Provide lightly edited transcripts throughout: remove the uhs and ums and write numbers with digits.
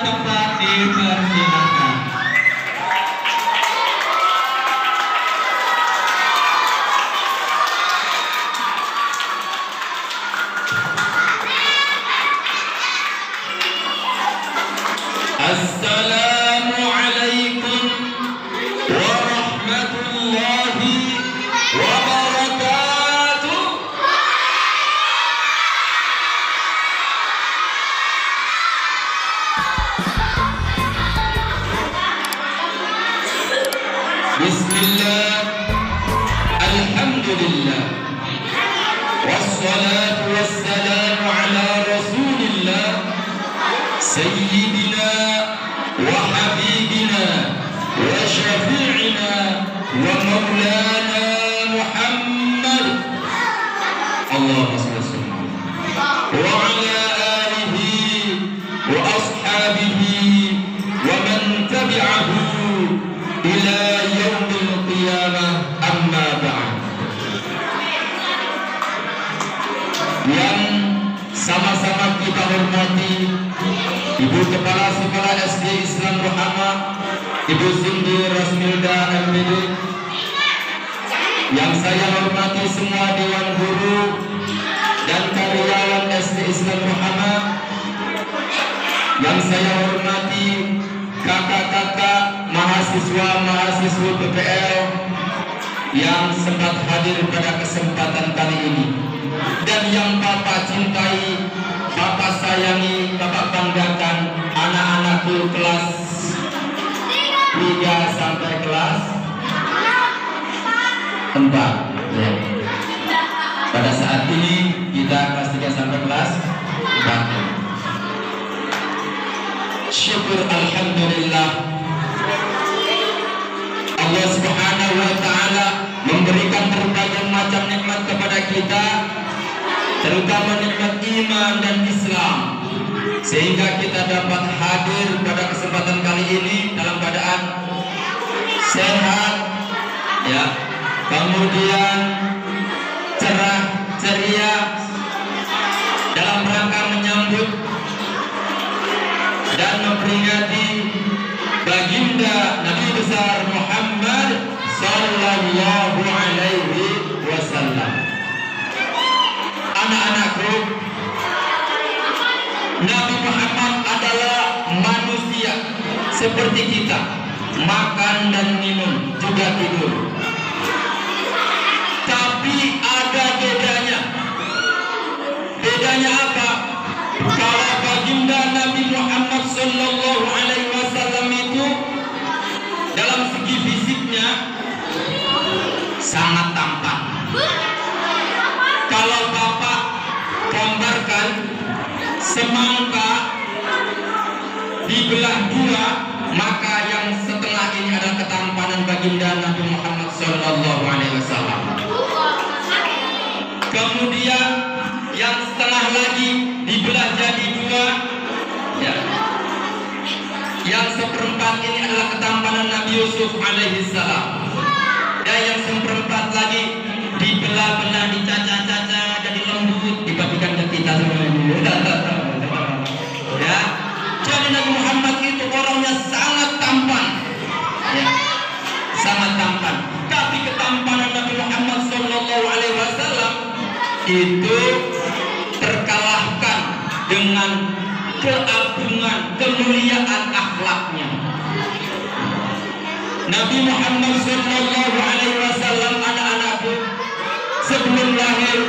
tempat dipersilakan. Assalamualaikum warahmatullahi wabarakatuh. Bismillah, alhamdulillah, wassalatu wassalamu ala rasulillah, sayyidina wa habibina wa syafi'ina wa maulana Muhammad. Allahumma shalli wa ala alihi wa ashabihi wa man tabi'ahu ila yaumil qiyamah, amma ba'd. Yang sama-sama kita hormati Ibu Kepala Sekolah SD Islam Muhammad, Ibu Cindy Rasmilda MPD. Yang saya hormati semua Dewan Guru dan karyawan SD Islam Muhammad. Yang saya hormati kakak-kakak mahasiswa-mahasiswa PPL yang sempat hadir pada kesempatan kali ini, dan yang Bapak cintai, Bapak sayangi, Bapak banggakan anak-anakku kelas 3 sampai kelas 4 ya. Pada saat ini kita kelas 3 sampai kelas 4. Syukur alhamdulillah, Allah Subhanahu wa taala memberikan berbagai macam nikmat kepada kita, terutama nikmat iman dan Islam, sehingga kita dapat hadir pada kesempatan kali ini dalam keadaan sehat ya, kemudian cerah ceria dalam rangka menyambut dan memperingati baginda Nabi besar Muhammad sallallahu alaihi wasallam. Anak-anakku, Nabi Muhammad adalah manusia seperti kita, makan dan minum, juga tidur. Tapi ada bedanya. Bedanya apa? Kalau baginda Nabi Muhammad sallallahu alaihi wasallam itu dalam segi fisiknya sangat tampan. Kalau Bapak gambarkan semangka dibelah dua, maka yang setengah ini adalah ketampanan baginda Nabi Muhammad sallallahu alaihi wasallam. Kemudian yang setengah lagi dibelah jadi dua ya. Yang seperempat ini adalah ketampanan Nabi Yusuf alaihi salam. Dan yang seperempat lagi dibelah-belah, dicaca-caca jadi lembut, dibagikan ke kita semua ini. Ya. Jadi Nabi Muhammad itu orangnya sangat tampan. Ya. Sangat tampan. Tapi ketampanan Nabi Muhammad sallallahu alaihi wasallam itu terkalahkan dengan keagungan, kemuliaan akhlaknya. Nabi Muhammad sallallahu alaihi wasallam, anak-anakku, sebelum lahir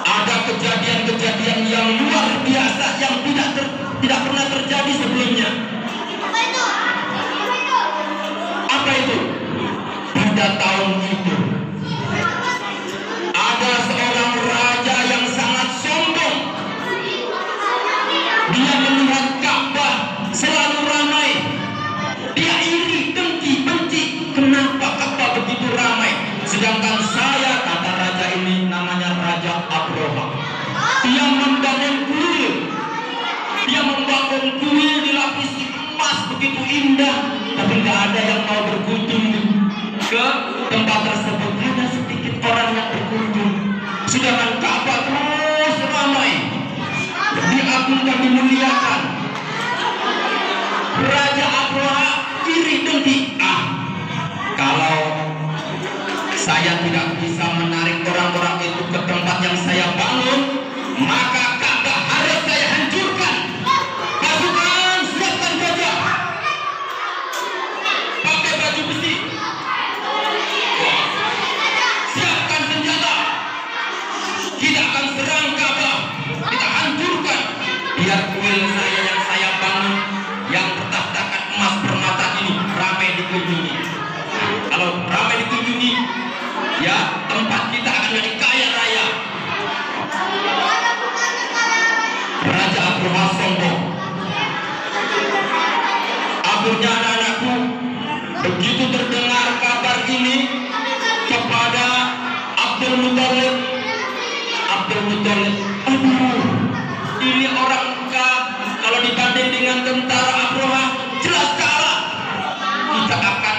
ada kejadian-kejadian yang luar biasa yang tidak pernah terjadi sebelumnya. Apa itu? Pada tahun itu ada seorang raja yang sangat sombong. Dia melihat Ka'bah selalu ramai. Dia iri, dengki, benci. Kenapa Ka'bah begitu ramai? Sedangkan saya, kata raja ini, namanya Raja Abraha, dia membangun kuil. Dia membangun kuil dilapisi emas begitu indah, tapi nggak ada yang mau berkunjung ke tempat tersebut. Hanya sedikit orang yang berkunjung. Sedangkan Ka'bah terus ramai, diagungkan, dimuliakan. saya tidak bisa menarik orang-orang itu ke tempat yang saya bangun, maka Ka'bah harus saya hancurkan. Pasukan, siapkan gajah, pakai baju besi, siapkan senjata, kita akan serang Ka'bah, kita hancurkan. Biar kuil saya yang saya bangun, yang bertahtakan emas permata ini ramai dikunjungi. Kalau ramai dikunjungi, ya tempat kita akan jadi kaya raya. Raja Abroha sombong. Akhirnya anak-anakku, begitu terdengar kabar ini kepada Abdul Muthalib, aduh, ini orang Mekah kalau dibanding dengan tentara Abroha jelas kalah. Kita akan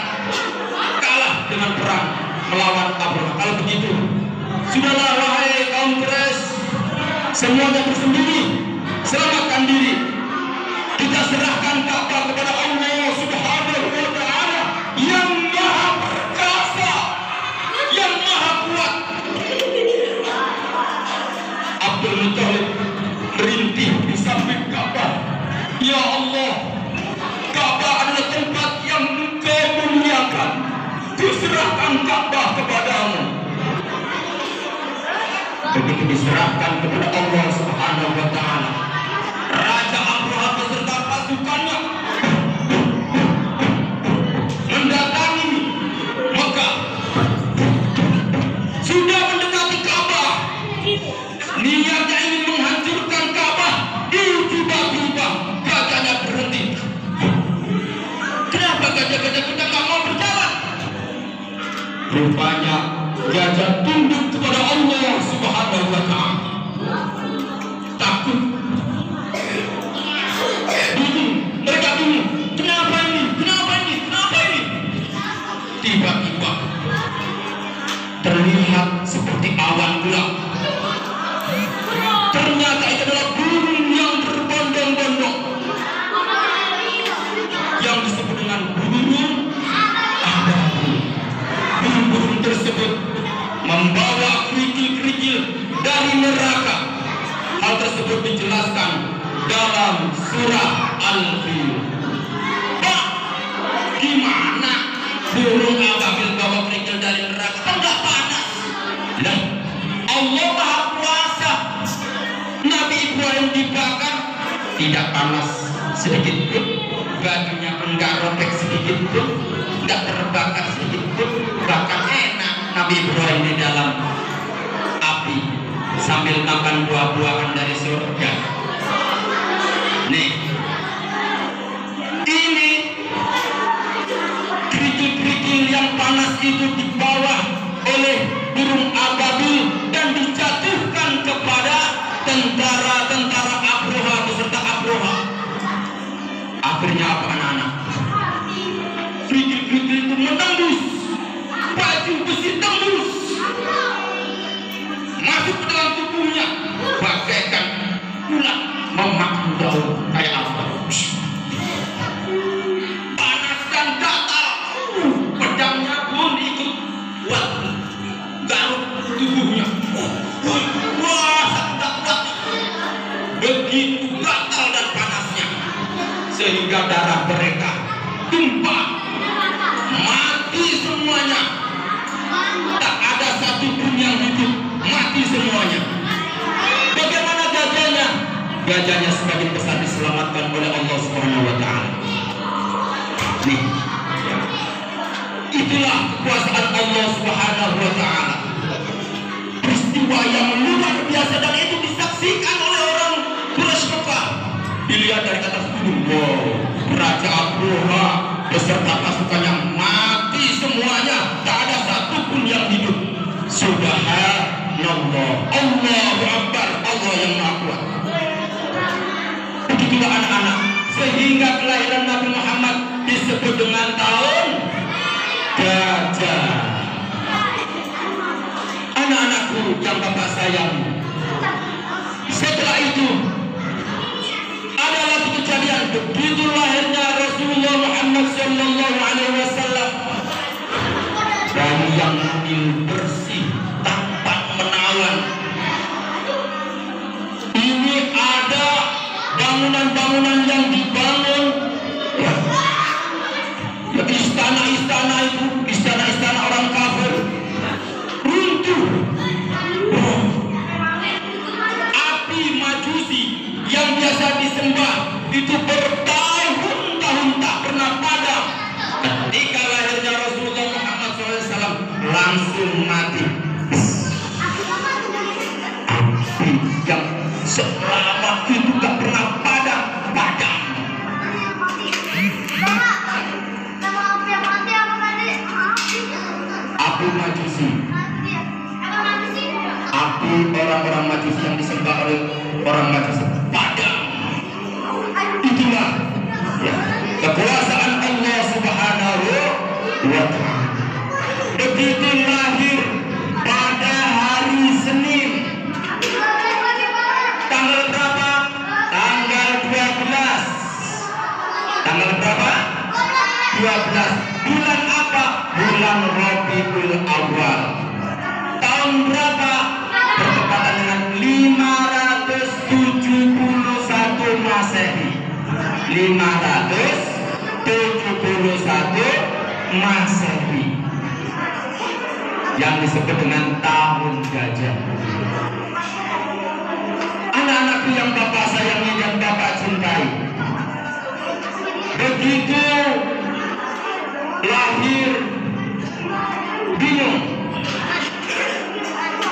kalah dengan perang melawan Abroha. Kalau begitu, sudahlah wahai kaum Quraisy, semuanya bersembunyi, selamatkan diri. Kita serahkan Ka'bah kepada Allah Subhanahu wa Ta'ala yang Maha Perkasa, yang Maha Kuat. Abdul Muthalib merintih di samping Ka'bah. Ya Allah, Ka'bah adalah tempat yang Engkau muliakan. Kuserahkan Ka'bah kepadamu. Begitu diserahkan kepada Allah Subhanahu wa Ta'ala, Raja Abroha beserta pasukannya mendatangi Mekah. Sudah mendekati Ka'bah, niatnya ingin menghancurkan Ka'bah. Tiba-tiba gajahnya berhenti. Kenapa gajah-gajah kita nggak mau berjalan? Rupanya gajah tunduk kepada Allah Subhanahu wa Ta'ala. Takut, bingung, mereka bingung. Kenapa ini? Tiba-tiba terlihat seperti awan gelap. Ternyata itu adalah burung yang berbondong-bondong, yang disebut dengan burung ababil. Burung-burung tersebut membawa kerikil-kerikil dari neraka. Hal tersebut dijelaskan dalam surah Al-Fil. Pak, gimana burung ababil bawa kerikil dari neraka? Enggak panas. Dan Allah Maha Kuasa. Nabi Ibrahim dibakar, tidak panas sedikit pun, bajunya enggak robek sedikit pun, enggak terbakar sedikit pun, bahkan enak Nabi Ibrahim di dalam api sambil makan buah-buahan dari surga. Nih, ini kerikil-kerikil yang panas itu dibawa oleh burung ababil dan dijatuhkan kepada tentara-tentara Abroha beserta Abroha. Akhirnya apa anak-anak? Kerikil-kerikil itu menembus baju besi, tembus masuk ke dalam tubuhnya, bagaikan ulat memakan daun kayak apa? Panas dan gatal, pedangnya pun ikut kuat garuk tubuhnya. Wah, tak kuat. Begitu gatal dan panasnya, sehingga darah mereka tumpah, mati semuanya. Tak ada satu pun yang hidup, mati semuanya. Bagaimana gajahnya? Gajahnya sebagian besar diselamatkan oleh Allah Subhanahu wa Ta'ala. Nih, itulah kekuasaan Allah Subhanahu wa Ta'ala. Peristiwa yang luar biasa, dan itu disaksikan oleh orang Quraisy Mekah. Dilihat dari atas gunung, wow, Raja Abroha beserta pasukannya mati semuanya, tak ada satupun yang hidup. Subhanallah, Allahu Akbar, Allah yang Maha Kuat. Begitulah anak-anak, sehingga kelahiran Nabi Muhammad disebut dengan tahun gajah. Anak-anakku yang Bapak sayang, setelah itu ada lagi kejadian. Begitu lahirnya Rasulullah Muhammad sallallahu alaihi wasallam, bayi yang hamil bersih tampan menawan. Ini ada bangunan-bangunan yang dibangun, ya, istana-istana itu, istana-istana orang kafir runtuh. Api majusi yang biasa disembah itu bertahun-tahun tak pernah padam. Ketika lahirnya Rasulullah Muhammad SAW langsung mati. Api yang selama itu tak pernah padam. Api majusi, api orang-orang majusi yang disembah oleh orang majusi padam. Itulah, ya, kekuasaan Allah Subhanahu wa Ta'ala. Begitu lahir pada hari Senin, tanggal berapa? Tanggal 12. Tanggal berapa? 12. Bulan apa? Bulan Rabiul Awal. Tahun berapa? Bertepatan dengan 571 Masehi. 571 Masehi, yang disebut dengan tahun gajah. Anak-anakku yang Bapak sayangi dan Bapak cintai, begitu lahir bingung,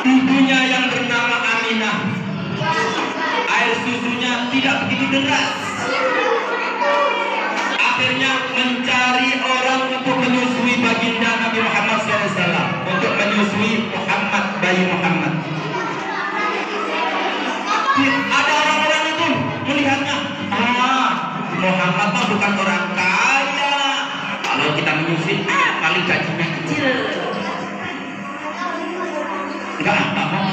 ibunya yang bernama Aminah, air susunya tidak begitu deras. Akhirnya mencari orang untuk menyusui baginda Nabi Muhammad SAW, untuk menyusui Muhammad, bayi Muhammad. Ada orang-orang itu melihatnya, Muhammad mah bukan orang kaya, kalau kita menyusui paling gajinya kecil. Enggak mau.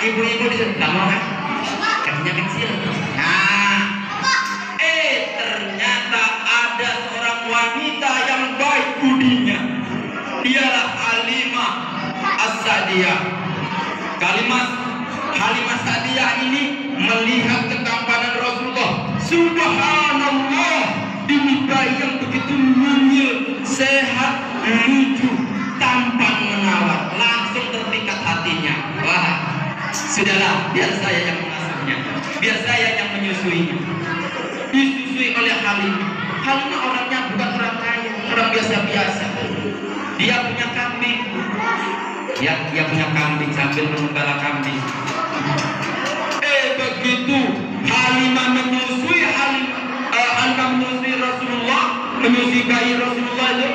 Ibu-ibu di sana enggak mau kan? Gajinya kecil. Ternyata ada seorang wanita yang baik budinya. Dialah Halimah As-Sa'diyah. Halimah Sa'diyah ini melihat ketampanan Rasulullah. Subhanallah, ini bayi yang begitu mungil, sehat, lucu, tampan menawan. Langsung terpikat hatinya. Wah, sudahlah, biar saya yang mengasuhnya, biar saya yang menyusuinya. Disusui oleh Halimah. Halimah orangnya bukan orang kaya, orang biasa-biasa. Dia punya kambing. Dia punya kambing sambil mengembala kambing. Begitu Halimah menyusui Rasulullah, menyusui bayi Rasulullah itu,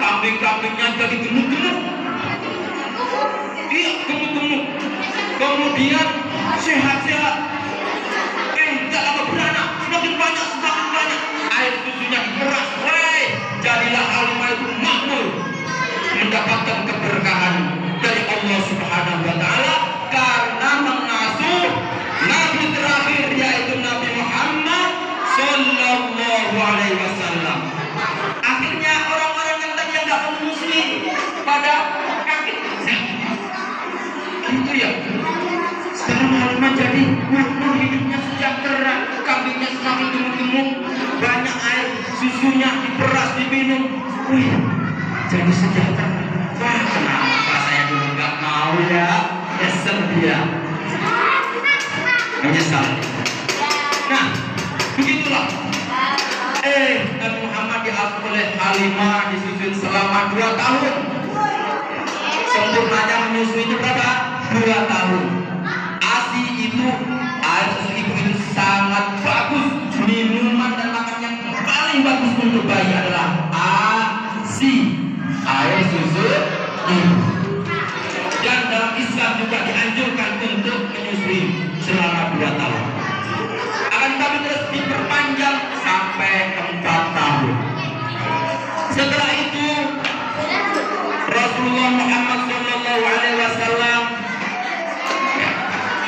kambing-kambingnya jadi gemuk-gemuk. Iya, gemuk-gemuk. Kemudian sehat-sehat. Tidak lama beranak, semakin banyak. Air susunya diperas. Jadilah Halimah itu makmur, mendapatkan keberkahan dari Allah Subhanahu wa Ta'ala karena mengasuh Nabi terakhir, yaitu Nabi Muhammad Sallallahu Alaihi Wasallam. Akhirnya orang-orang yang tadi yang nggak menyusui pada kaget, gitu ya. Sekarang Halimah jadi makmur, hidupnya sejahtera, kambingnya semakin gemuk-gemuk, banyak air susunya diperas, diminum. Jadi sejahtera. Wah, kenapa saya dulu nggak mau ya? Nyesel dia. Menyesal. Nah, begitulah. Nabi Muhammad diasuh oleh Halimah, disusui selama 2 tahun. Sempurnanya menyusui itu berapa? 2 tahun. ASI itu, air susu ibu itu sangat bagus. Minuman dan makanan yang paling bagus untuk bayi adalah ASI, air susu ibu. Dan dalam Islam juga dianjurkan untuk menyusui selama 2 tahun. Akan tapi terus diperpanjang sampai 4 tahun. Setelah itu Rasulullah Muhammad SAW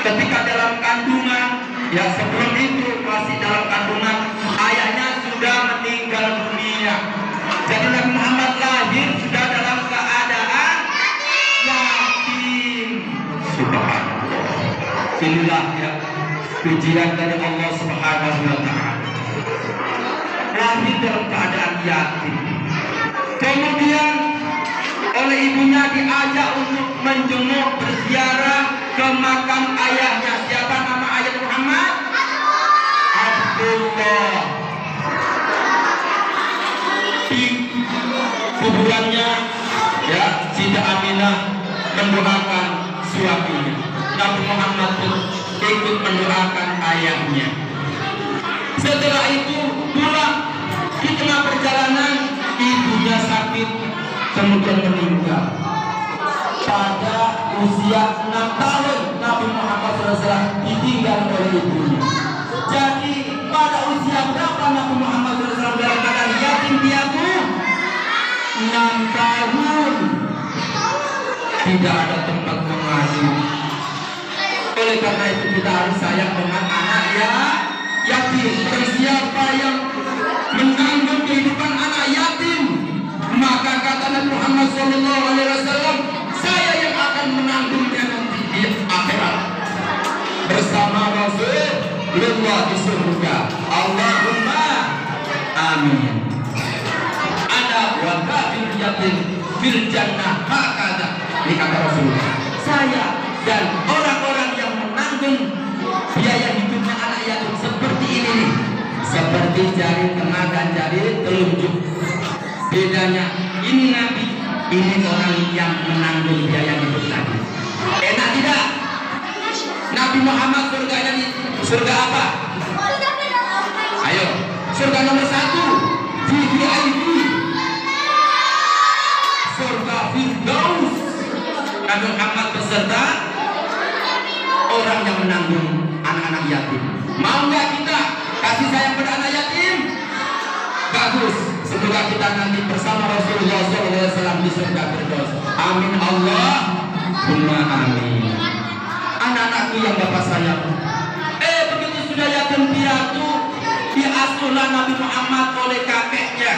ketika dalam kandungan, ya sebelum itu masih dalam kandungan, ayahnya sudah meninggal dunia. Jadi Nabi Muhammad lahir Pujian dari Allah Subhanahu wa Ta'ala. Lahir dalam keadaan yatim. Kemudian oleh ibunya diajak untuk menjenguk berziarah ke makam ayahnya. Siapa nama ayah Muhammad? Abdullah. Di kuburannya ya Siti Aminah mendoakan suaminya. Nabi Muhammad pun ikut mendoakan ayahnya. Setelah itu pulang, di tengah perjalanan ibunya sakit kemudian meninggal. Pada usia 6 tahun Nabi Muhammad SAW ditinggal oleh ibunya. Jadi pada usia berapa Nabi Muhammad SAW dalam keadaan yatim piatu? 6 tahun. Tidak ada tempat mengadu. Oleh karena itu kita harus sayang dengan anak yatim. Dan siapa yang menanggung kehidupan anak yatim, maka kata Nabi Muhammad SAW, saya yang akan menanggungnya nanti di akhirat bersama Rasulullah di surga. Allahumma amin. Ada wakafir yatim fil jannah hakada, dikata Rasulullah. Saya dan orang-orang yang menanggung biaya hidupnya anak yatim seperti ini nih, seperti jari tengah dan jari telunjuk. Bedanya ini Nabi, ini orang yang menanggung biaya hidup tadi. Enak tidak? Nabi Muhammad surganya di surga apa? Ayo, surga nomor 1 VVIP, surga Firdaus. Nabi Muhammad beserta orang yang menanggung anak-anak yatim. Mau nggak kita kasih sayang pada anak yatim? Bagus. Semoga kita nanti bersama Rasulullah SAW di surga Firdaus. Amin Allahumma amin. Anak-anakku yang Bapak sayang, begitu sudah yatim piatu, diasuhlah Nabi Muhammad oleh kakeknya.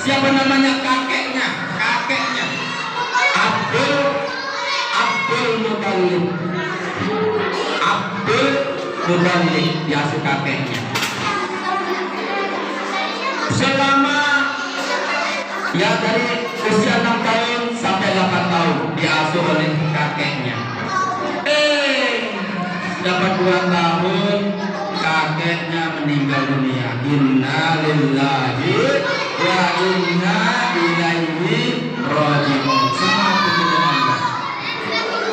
Siapa namanya kakeknya? Kakeknya Abdul Muthalib. Abdul Muthalib diasuh kakeknya. Selama dari usia 6 tahun sampai 8 tahun diasuh oleh kakeknya. Dapat 2 tahun kakeknya meninggal dunia. Inna lillahi wa inna ilaihi raji'un.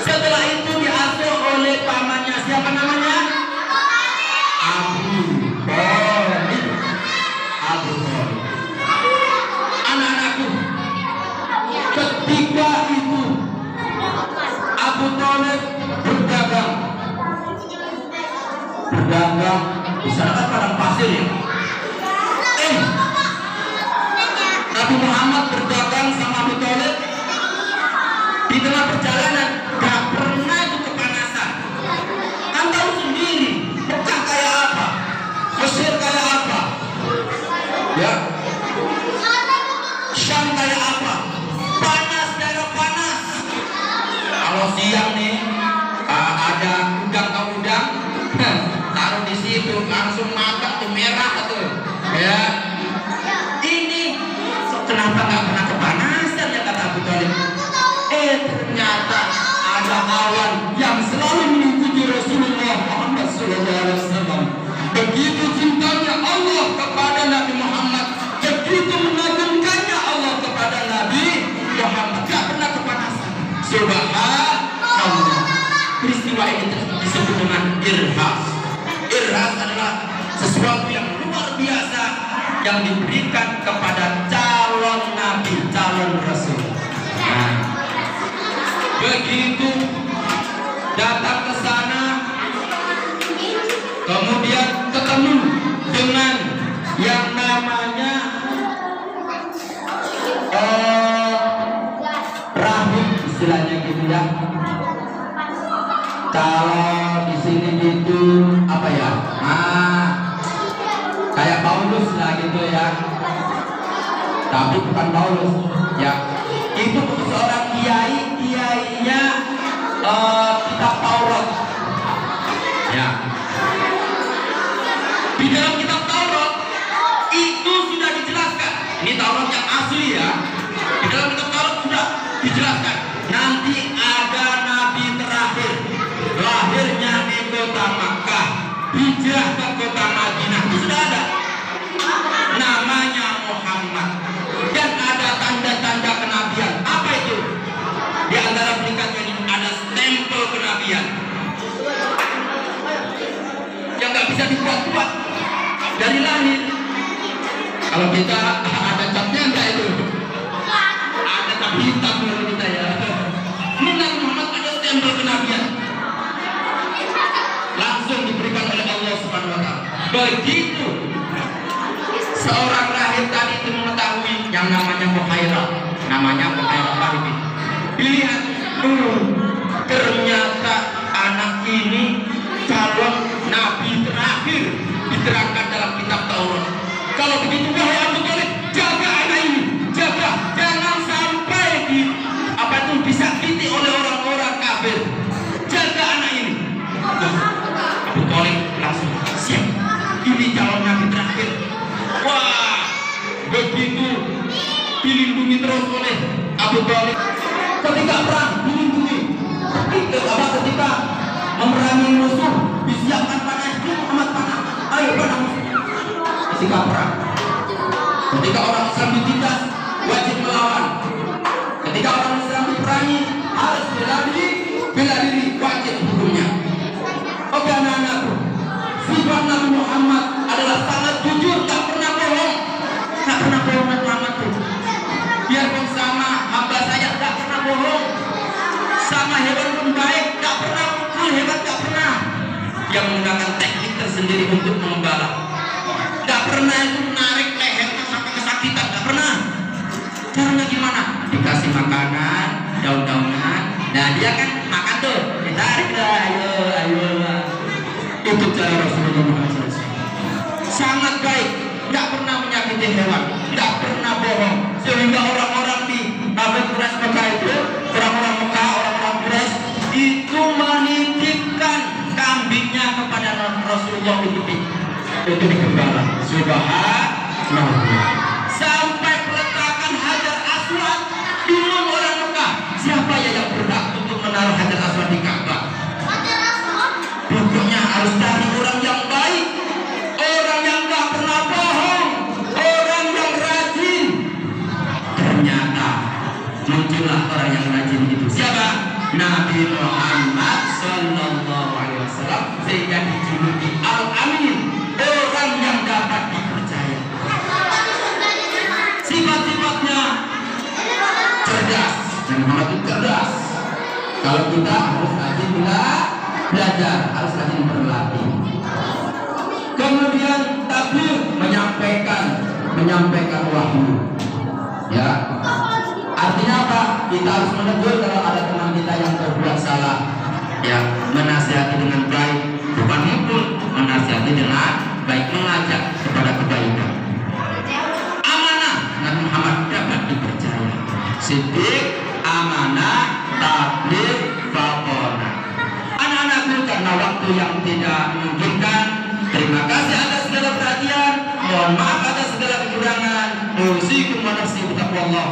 Setelah itu diasuh oleh pamannya. Siapa namanya? Abu Thalib. Abu Thalib. Anak-anakku, ketika itu Abu Thalib berdagang di sana kan padang pasir ya. Nabi Muhammad berdagang sama Abu Thalib. Di tengah perjalanan gak pernah itu kepanasan. Kan tahu sendiri Mekah kayak apa, Mesir kayak apa, ya, Syam kayak apa, panas, daerah panas. Kalau siang nih ada udang, taruh di situ langsung makan tuh merah tuh, ya. Ini kenapa nggak pernah kepanasan ya, kata Abu Thalib. Ternyata ada awan yang selalu mengikuti Rasulullah Muhammad SAW. Begitu cintanya Allah kepada Nabi Muhammad, begitu mengagumkannya Allah kepada Nabi Muhammad, gak pernah kepanasan. Subhanallah. Peristiwa ini disebut dengan irhas. Irhas adalah sesuatu yang luar biasa yang diberikan kepada calon Nabi, calon Rasul. Begitu datang ke sana, kemudian ketemu dengan yang namanya rahib, istilahnya gitu ya. Kalau di sini gitu apa ya? Kayak Paulus lah gitu ya. Tapi bukan Paulus ya. Itu seorang kiainya kitab Taurat. Ya. Kalau kita ada capnya enggak itu? Ada cap hitam kalau kita ya. Ini Nabi Muhammad ada stempel kenabian. Langsung diberikan oleh Allah Subhanahu wa taala. Begitu seorang rahib tadi itu mengetahui yang namanya Muhairah, Maribi. Dilihat, ternyata anak ini calon nabi terakhir diterangkan dalam kitab Taurat. Kalau begitu wahai Abu Thalib, jaga anak ini, jaga, jangan sampai disakiti oleh orang-orang kafir. Jaga anak ini. Abu Thalib langsung siap. Ini calon nabi terakhir. Wah, begitu dilindungi terus oleh Abu Thalib. Ketika perang dilindungi. Ketika memerangi musuh disiapkan panah, Muhammad panah. Ayo panah musuh. Ketika perang, ketika orang Islam ditindas wajib melawan. Ketika orang Islam diperangi harus bela diri wajib hukumnya. Oke anak-anakku, sifat Nabi Muhammad adalah sangat jujur, tak pernah bohong, Nabi Muhammad tuh. Biarpun sama hamba saya tak pernah bohong, sama hewan pun baik, tak pernah mukul hebat, tak pernah. Yang menggunakan teknik tersendiri untuk mengembala. Gak pernah itu menarik lehernya sampai kesakitan, gak pernah. Caranya gimana? Dikasih makanan, daun-daunan. Nah dia kan makan tuh, ditarik dah, ayo. Itu cara Rasulullah SAW. Sangat baik, gak pernah menyakiti hewan, gak pernah bohong. Sehingga orang-orang di Kafir Quraisy Mekah itu, orang-orang Mekah, orang-orang Quraisy itu menitipkan kambingnya kepada Rasulullah itu digembala. Subhanallah. Sampai peletakan Hajar Aswad, bingung orang Mekah, siapa ya yang berhak untuk menaruh Hajar Aswad di Ka'bah? Pokoknya harus cari orang yang baik, orang yang gak pernah bohong, orang yang rajin. Ternyata muncullah orang yang rajin itu. Siapa? Nabi Muhammad Sallallahu Alaihi Wasallam, sehingga dijuluki Al-Amin, orang yang dapat dipercaya. Sifat-sifatnya cerdas. Nabi Muhammad itu cerdas. Kalau kita harus rajin belajar, harus rajin berlatih. Kemudian tabligh, menyampaikan wahyu. Ya. Artinya apa? Kita harus menegur kalau ada teman kita yang berbuat salah. Ya, menasihati dengan baik, bukan mukul, menasihati dengan baik, mengajak kepada kebaikan. Amanah, Nabi Muhammad dapat dipercaya. Siddiq, amanah, tabligh, faqona. Anak-anakku, karena waktu yang tidak memungkinkan, terima kasih atas segala perhatian. Mohon maaf atas segala kekurangan. Usikum wa nafsi bi taqwallah.